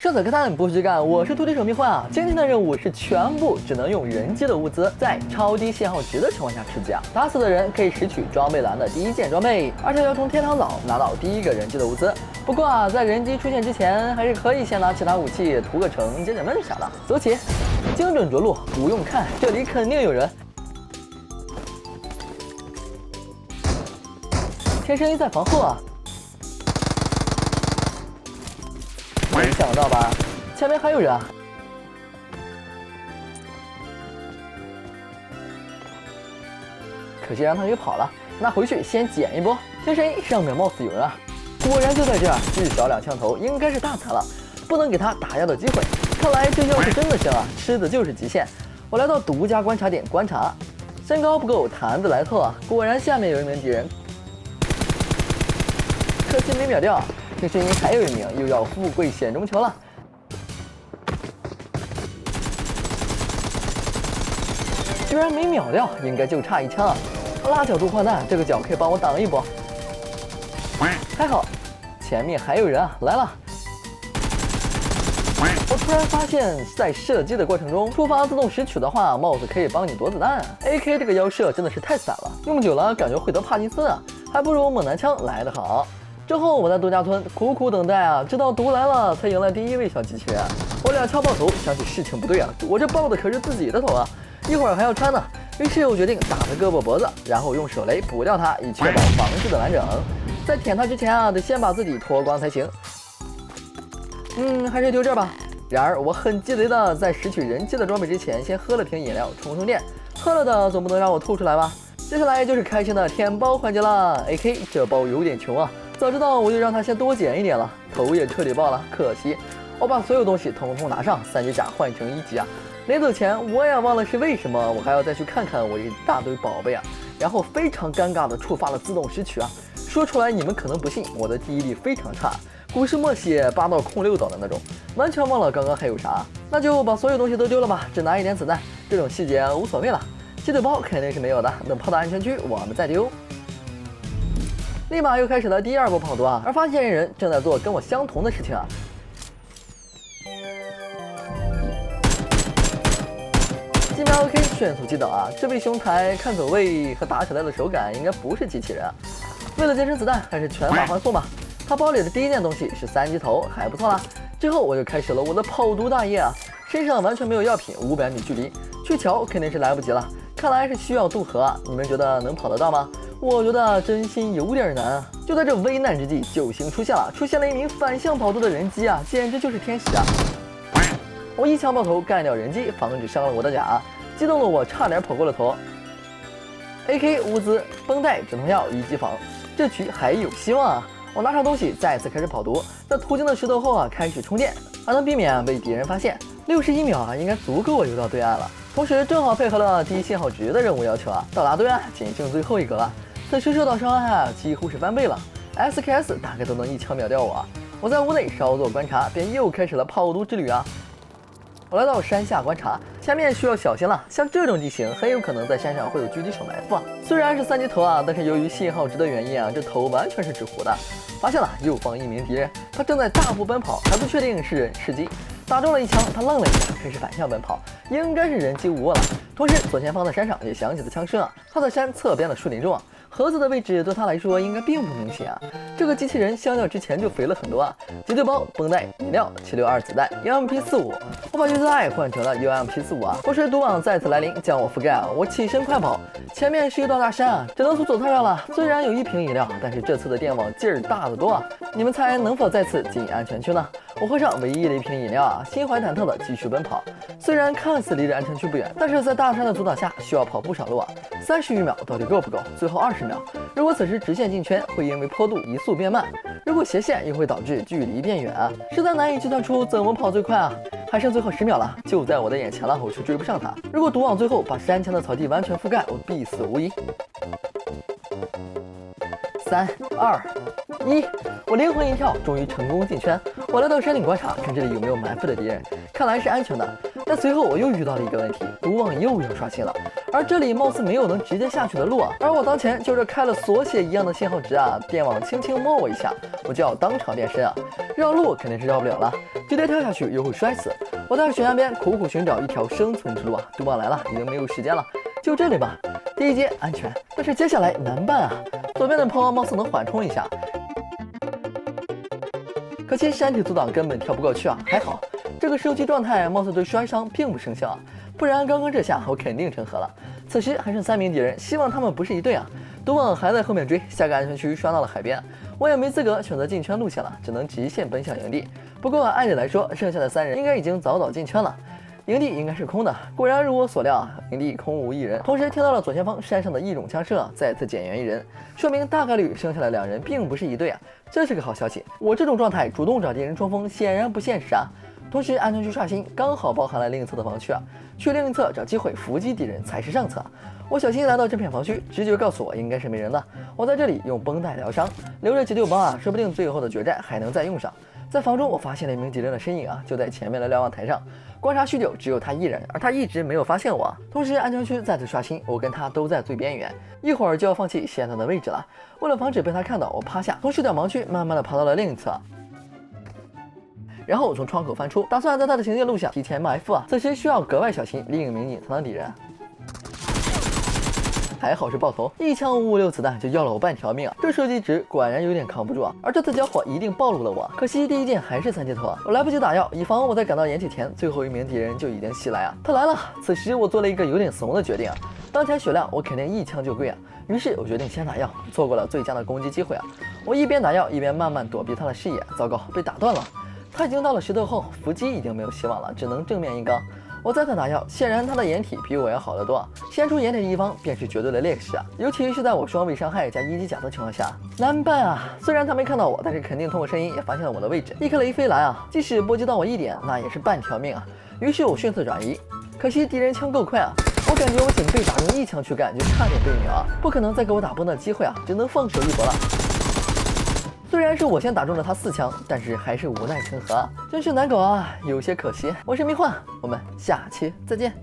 上次跟他们不许干，我是徒弟手迷幻啊。今天的任务是全部只能用人机的物资，在超低信号值的情况下吃鸡啊。打死的人可以拾取装备栏的第一件装备，而且要从天堂岛拿到第一个人机的物资。不过啊，在人机出现之前，还是可以先拿其他武器屠个城、解解闷啥的。走起，精准着陆，不用看，这里肯定有人。天生一在防后啊。没想到吧，前面还有人啊！可惜让他给跑了，那回去先捡一波。天神上面貌似有人啊，果然就在这儿，至少2枪头，应该是大残了，不能给他打压的机会。看来这药是真的香啊，吃的就是极限。我来到独家观察点观察，身高不够，坛子来透啊！果然下面有一名敌人，可惜没秒掉。这声音还有一名，又要富贵险中求了。居然没秒掉，应该就差1枪啊！拉角度扩大，这个角可以帮我挡一波。还好，前面还有人啊，来了！我突然发现，在射击的过程中，触发自动拾取的话，帽子可以帮你躲子弹。AK 这个腰射真的是太散了，用久了感觉会得帕金森啊，还不如猛男枪来得好。之后我在度假村苦苦等待啊，直到毒来了才迎来第一位小机器人。我2枪爆头，想起事情不对啊，我这爆的可是自己的头啊，一会儿还要穿呢。于是我决定打他胳膊脖子，然后用手雷补掉他，以确保防御的完整。在舔他之前啊，得先把自己脱光才行。还是丢这儿吧。然而我很鸡贼的在拾取人机的装备之前，先喝了瓶饮料充电。喝了的总不能让我吐出来吧？接下来就是开心的舔包环节了。AK 这包有点穷啊。早知道我就让他先多捡一点了，头也彻底爆了，可惜。我把所有东西统统拿上，3级甲换成1级啊。临走前我也忘了是为什么，我还要再去看看我一大堆宝贝啊，然后非常尴尬的触发了自动拾取啊。说出来你们可能不信，我的记忆力非常差，古时默写8到控6刀的那种，完全忘了刚刚还有啥。那就把所有东西都丢了吧，只拿一点子弹，这种细节无所谓了。鸡腿包肯定是没有的，等跑到安全区我们再丢。立马又开始了第2波跑毒啊，而发现人正在做跟我相同的事情啊。几秒 OK 迅速击倒啊！这位兄台看走位和打起来的手感应该不是机器人啊。为了节省子弹，还是全法换速吧。他包里的第一件东西是3级头，还不错啦。之后我就开始了我的跑毒大业啊，身上完全没有药品，500米距离去桥肯定是来不及了，看来是需要渡河啊。你们觉得能跑得到吗？我觉得真心有点难啊！就在这危难之际，救星出现了，出现了一名反向跑毒的人机啊，简直就是天使啊！我1枪爆头干掉人机，防止伤了我的甲，激动的我差点跑过了头。AK 物资、绷带、止痛药1级防，这局还有希望啊！我拿上东西，再次开始跑毒，在途经的石头后啊，开始充电，还能避免被敌人发现。61秒啊，应该足够我游到对岸了。同时正好配合了低信号值的任务要求啊，到达对岸仅剩最后一个了。此时受到伤害啊，几乎是翻倍了。SKS 大概都能1枪秒掉我。我在屋内稍作观察，便又开始了跑毒之旅啊。我来到山下观察，前面需要小心了。像这种地形，很有可能在山上会有狙击手埋伏啊。虽然是3级头啊，但是由于信号值的原因啊，这头完全是纸糊的。发现了，右方1名敌人，他正在大步奔跑，还不确定是人是鸡。打中了1枪，他愣了一下，开始反向奔跑，应该是人机无我了。同时，左前方的山上也响起了枪声啊，他在山侧边的树林中啊。盒子的位置对他来说应该并不明显啊。这个机器人相较之前就肥了很多啊。鸡腿包、绷带、饮料、762子弹、UMP45，我把鱼子爱换成了 UMP45啊。同时毒网再次来临，将我覆盖啊。我起身快跑，前面是一道大山啊，只能从左侧绕了。虽然有1瓶饮料，但是这次的电网劲儿大得多啊。你们猜能否再次进安全区呢？我喝上唯一的1瓶饮料啊，心怀忐忑的继续奔跑。虽然看似离着安全区不远，但是在大山的阻挡下需要跑不少路啊。30余秒到底够不够？最后20秒。如果此时直线进圈，会因为坡度移速变慢；如果斜线，又会导致距离变远啊，实在难以计算出怎么跑最快啊！还剩最后10秒了，就在我的眼前了，我却追不上他。如果毒网最后把山前的草地完全覆盖，我必死无疑。3、2、1，我灵魂一跳，终于成功进圈。我来到山顶观察，看这里有没有埋伏的敌人，看来是安全的。但随后我又遇到了一个问题，毒网又要刷新了，而这里貌似没有能直接下去的路啊。而我当前就这开了锁血一样的信号值啊，电网轻轻摸我一下，我就要当场变身啊，绕路肯定是绕不了了，直接跳下去又会摔死。我在悬崖边苦苦寻找一条生存之路啊，毒网来了，已经没有时间了，就这里吧。第一阶安全，但是接下来难办啊。左边的坡貌似能缓冲一下，可惜山体阻挡根本跳不过去啊。还好这个射击状态貌似对摔伤并不生效啊，不然刚刚这下我肯定成盒了。此时还剩3名敌人，希望他们不是一队啊。毒网还在后面追，下个安全区刷到了海边，我也没资格选择进圈路线了，只能直线奔向营地。不过按理来说，剩下的3人应该已经早早进圈了。营地应该是空的，果然如我所料，营地空无一人。同时听到了左前方山上的一种枪声，再次减员1人，说明大概率剩下的2人并不是一队啊，这是个好消息。我这种状态主动找敌人冲锋显然不现实啊。同时安全区刷新刚好包含了另一侧的防区啊，去另一侧找机会伏击敌人才是上策。我小心来到这片防区，直觉告诉我应该是没人的。我在这里用绷带疗伤，留着急救包啊，说不定最后的决战还能再用上。在房中，我发现了一名敌人的身影啊，就在前面的瞭望台上。观察许久，只有他一人，而他一直没有发现我。同时，安全区再次刷新，我跟他都在最边缘，一会儿就要放弃现在的位置了。为了防止被他看到，我趴下，从视角盲区慢慢的爬到了另一侧。然后我从窗口翻出，打算在他的行进路上提前埋伏啊。此时需要格外小心另一名隐藏的敌人。还好是爆头，一枪556子弹就要了我半条命啊！这射击值果然有点扛不住啊！而这次交火一定暴露了我，可惜第一件还是3接头啊！我来不及打药，以防我在赶到掩体前，最后一名敌人就已经袭来啊！他来了！此时我做了一个有点怂的决定啊！当前血量我肯定一枪就跪啊！于是我决定先打药，错过了最佳的攻击机会啊！我一边打药一边慢慢躲避他的视野，糟糕，被打断了！他已经到了石头后，伏击已经没有希望了，只能正面硬刚。我再打药，显然他的掩体比我要好得多，先出掩体的一方便是绝对的劣势啊！尤其是在我双倍伤害加1级甲的情况下，难办啊！虽然他没看到我，但是肯定通过声音也发现了我的位置。一颗雷飞来啊，即使波及到我1点，那也是半条命啊！于是我迅速转移，可惜敌人枪够快啊！我感觉我仅被打中1枪躯干就差点被秒啊！不可能再给我打崩的机会啊，只能放手一搏了。虽然是我先打中了他4枪，但是还是无奈成盒啊，真是难搞啊，有些可惜。我是迷幻，我们下期再见。